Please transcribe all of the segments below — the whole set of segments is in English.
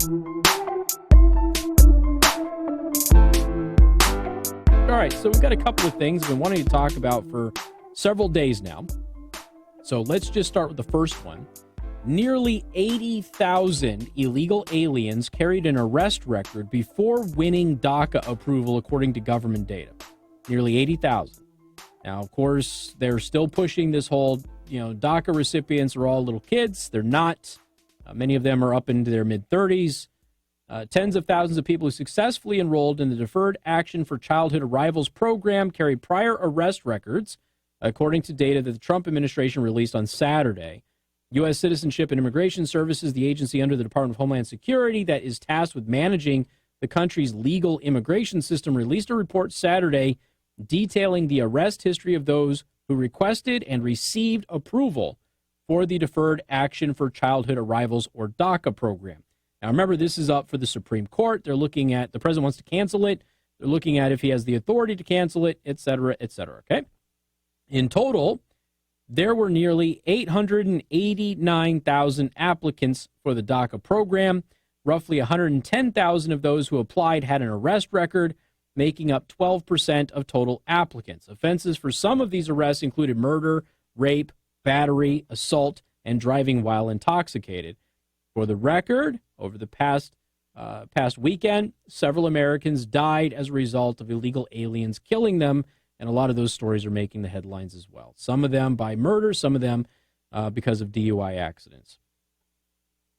All right, so we've got a couple of things I've been wanting to talk about for several days now. So let's just start with the first one. Nearly 80,000 illegal aliens carried an arrest record before winning DACA approval, according to government data. Nearly 80,000. Now, of course, they're still pushing this whole, DACA recipients are all little kids. They're not. Many of them are up into their mid-30s. Tens of thousands of people who successfully enrolled in the Deferred Action for Childhood Arrivals program carry prior arrest records, according to data that the Trump administration released on Saturday. U.S. Citizenship and Immigration Services, the agency under the Department of Homeland Security that is tasked with managing the country's legal immigration system, released a report Saturday detailing the arrest history of those who requested and received approval for the Deferred Action for Childhood Arrivals, or DACA program. Now, remember, this is up for the Supreme Court. They're looking at, the president wants to cancel it. They're looking at if he has the authority to cancel it, et cetera, okay? In total, there were nearly 889,000 applicants for the DACA program. Roughly 110,000 of those who applied had an arrest record, making up 12% of total applicants. Offenses for some of these arrests included murder, rape, battery, assault, and driving while intoxicated. For the record, over the past weekend, several Americans died as a result of illegal aliens killing them, and a lot of those stories are making the headlines as well. Some of them by murder, some of them because of DUI accidents.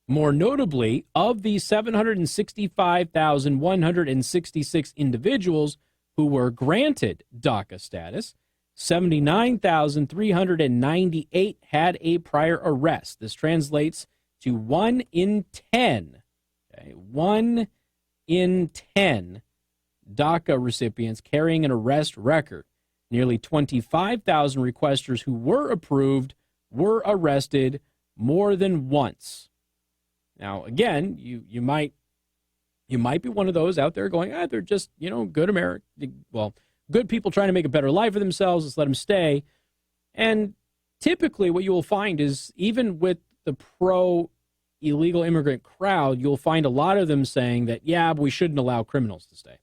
More notably, of the 765,166 individuals who were granted DACA status, 79,398 had a prior arrest. This translates to 1 in 10, 1 in 10 DACA recipients carrying an arrest record. Nearly 25,000 requesters who were approved were arrested more than once. Now, again, you might be one of those out there going, they're just, good good people trying to make a better life for themselves. Let's let them stay. And typically what you will find is, even with the pro-illegal immigrant crowd, you'll find a lot of them saying that, but we shouldn't allow criminals to stay.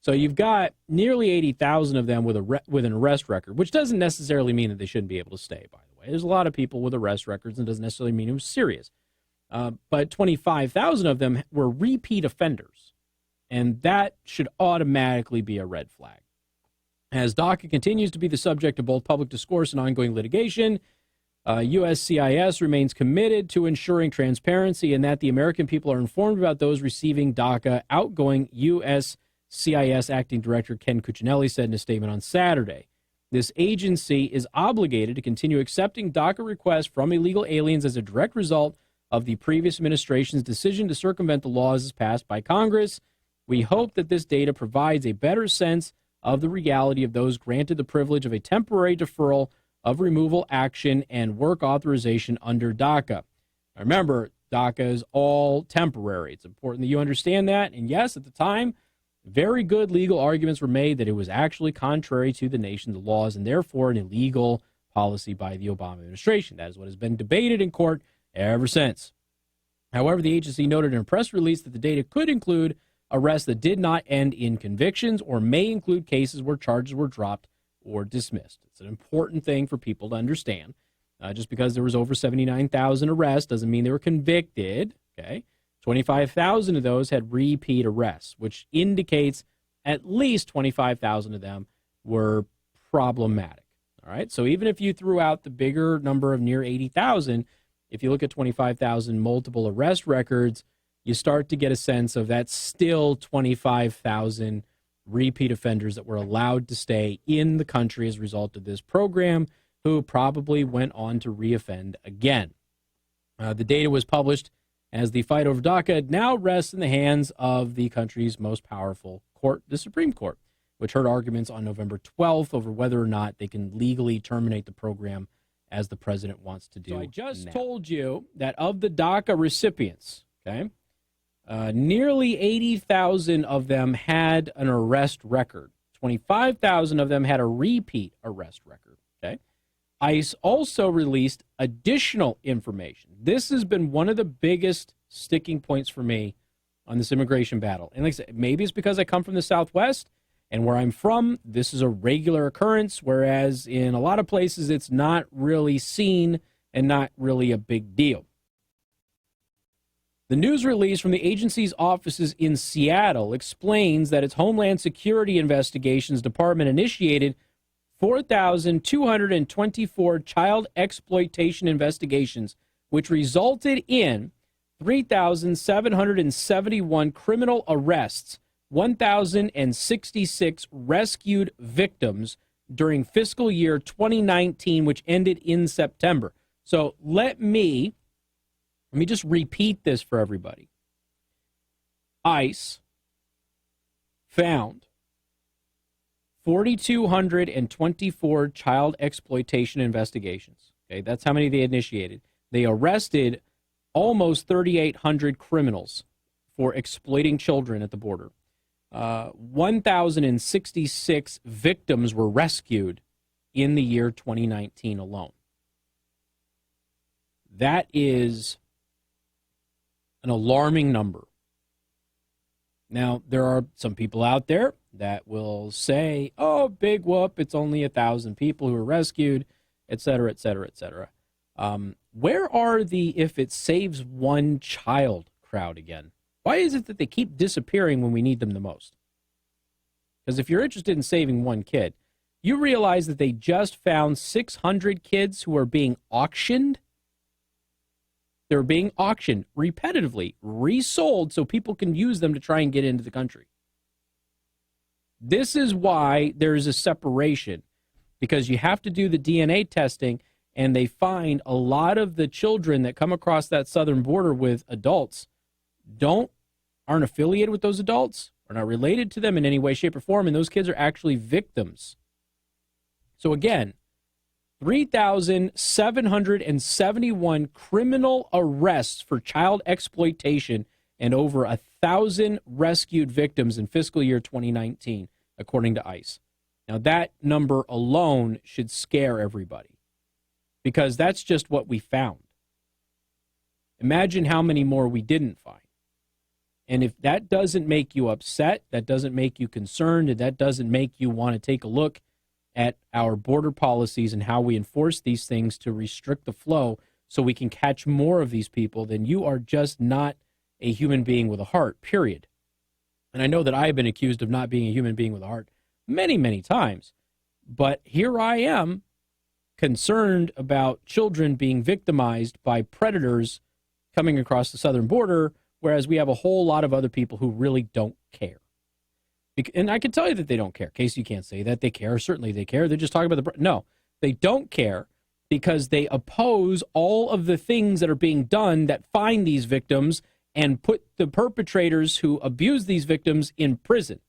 So you've got nearly 80,000 of them with an arrest record, which doesn't necessarily mean that they shouldn't be able to stay, by the way. There's a lot of people with arrest records, and doesn't necessarily mean it was serious. But 25,000 of them were repeat offenders, and that should automatically be a red flag. As DACA continues to be the subject of both public discourse and ongoing litigation, USCIS remains committed to ensuring transparency and that the American people are informed about those receiving DACA. Outgoing USCIS Acting Director Ken Cuccinelli said in a statement on Saturday. This agency is obligated to continue accepting DACA requests from illegal aliens as a direct result of the previous administration's decision to circumvent the laws passed by Congress. We hope that this data provides a better sense of the reality of those granted the privilege of a temporary deferral of removal action and work authorization under DACA. Now, remember, DACA is all temporary. It's important that you understand that. And yes, at the time, very good legal arguments were made that it was actually contrary to the nation's laws and therefore an illegal policy by the Obama administration. That is what has been debated in court ever since. However, the agency noted in a press release that the data could include arrests that did not end in convictions or may include cases where charges were dropped or dismissed. It's an important thing for people to understand. Just because there was over 79,000 arrests doesn't mean they were convicted. Okay, 25,000 of those had repeat arrests, which indicates at least 25,000 of them were problematic. All right, so even if you threw out the bigger number of near 80,000, if you look at 25,000 multiple arrest records, you start to get a sense of that's still 25,000 repeat offenders that were allowed to stay in the country as a result of this program, who probably went on to reoffend again. The data was published as the fight over DACA now rests in the hands of the country's most powerful court, the Supreme Court, which heard arguments on November 12th over whether or not they can legally terminate the program as the president wants to do. So I just told you that of the DACA recipients, okay, nearly 80,000 of them had an arrest record. 25,000 of them had a repeat arrest record, okay? ICE also released additional information. This has been one of the biggest sticking points for me on this immigration battle. And like I said, maybe it's because I come from the Southwest, and where I'm from, this is a regular occurrence, whereas in a lot of places, it's not really seen and not really a big deal. The news release from the agency's offices in Seattle explains that its Homeland Security Investigations Department initiated 4,224 child exploitation investigations, which resulted in 3,771 criminal arrests, 1,066 rescued victims during fiscal year 2019, which ended in September. So let me just repeat this for everybody. ICE found 4,224 child exploitation investigations. Okay, that's how many they initiated. They arrested almost 3,800 criminals for exploiting children at the border. 1,066 victims were rescued in the year 2019 alone. That is an alarming number. Now, there are some people out there that will say, oh, big whoop, it's only 1,000 people who were rescued, et cetera, et cetera, et cetera. Where are the if it saves one child crowd again? Why is it that they keep disappearing when we need them the most? Because if you're interested in saving one kid, you realize that they just found 600 kids who are being auctioned. They're being auctioned repetitively, resold so people can use them to try and get into the country. This is why there is a separation, because you have to do the DNA testing, and they find a lot of the children that come across that southern border with adults aren't affiliated with those adults, are not related to them in any way, shape, or form, and those kids are actually victims. So again, 3,771 criminal arrests for child exploitation and over 1,000 rescued victims in fiscal year 2019, according to ICE. Now, that number alone should scare everybody, because that's just what we found. Imagine how many more we didn't find. And if that doesn't make you upset, that doesn't make you concerned, and that doesn't make you want to take a look at our border policies and how we enforce these things to restrict the flow so we can catch more of these people, then you are just not a human being with a heart, period. And I know that I have been accused of not being a human being with a heart many, many times. But here I am, concerned about children being victimized by predators coming across the southern border, whereas we have a whole lot of other people who really don't care. And I can tell you that they don't care. Casey, you can't say that. They care. Certainly they care. They're just talking about no, they don't care because they oppose all of the things that are being done that find these victims and put the perpetrators who abuse these victims in prison.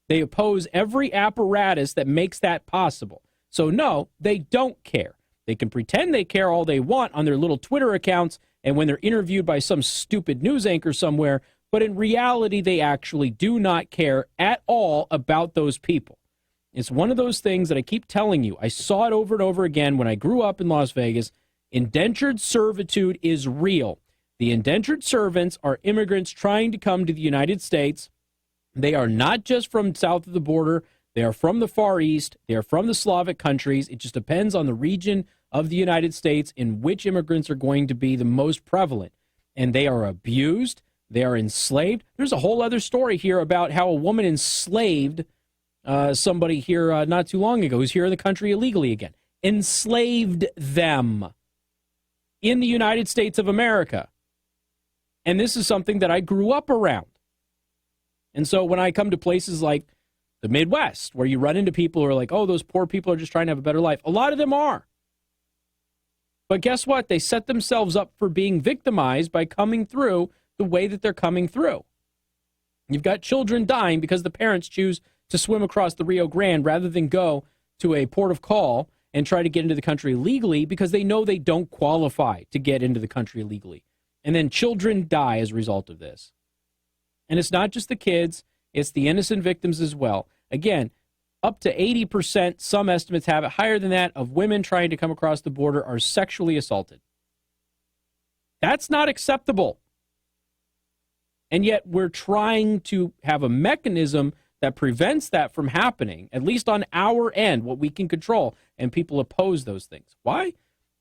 They oppose every apparatus that makes that possible. So no, they don't care. They can pretend they care all they want on their little Twitter accounts and when they're interviewed by some stupid news anchor somewhere, but in reality, they actually do not care at all about those people. It's one of those things that I keep telling you. I saw it over and over again when I grew up in Las Vegas. Indentured servitude is real. The indentured servants are immigrants trying to come to the United States. They are not just from south of the border. They are from the Far East. They are from the Slavic countries. It just depends on the region of the United States in which immigrants are going to be the most prevalent. And they are abused. They are enslaved. There's a whole other story here about how a woman enslaved somebody here not too long ago who's here in the country illegally again. Enslaved them in the United States of America. And this is something that I grew up around. And so when I come to places like the Midwest, where you run into people who are like, oh, those poor people are just trying to have a better life. A lot of them are. But guess what? They set themselves up for being victimized by coming through the way that they're coming through. You've got children dying because the parents choose to swim across the Rio Grande rather than go to a port of call and try to get into the country legally because they know they don't qualify to get into the country legally. And then children die as a result of this. And it's not just the kids, it's the innocent victims as well. Again, up to 80%, some estimates have it higher than that, of women trying to come across the border are sexually assaulted. That's not acceptable. And yet we're trying to have a mechanism that prevents that from happening, at least on our end, what we can control. And people oppose those things. Why?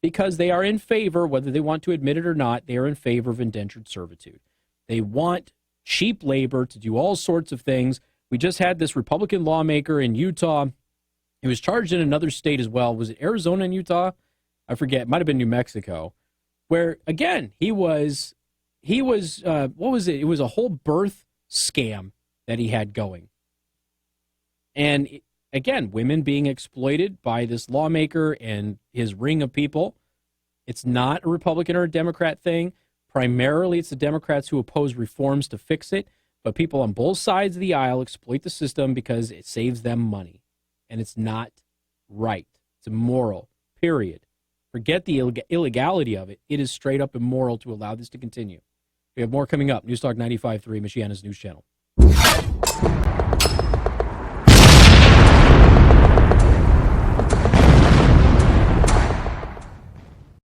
Because they are in favor, whether they want to admit it or not, they are in favor of indentured servitude. They want cheap labor to do all sorts of things. We just had this Republican lawmaker in Utah. He was charged in another state as well. Was it Arizona and Utah? I forget. It might have been New Mexico, where, again, he was what was it? It was a whole birth scam that he had going. And again, women being exploited by this lawmaker and his ring of people. It's not a Republican or a Democrat thing. Primarily, it's the Democrats who oppose reforms to fix it. But people on both sides of the aisle exploit the system because it saves them money. And it's not right. It's immoral, period. Forget the illegality of it. It is straight up immoral to allow this to continue. We have more coming up. News Talk 95.3, Michiana's news channel.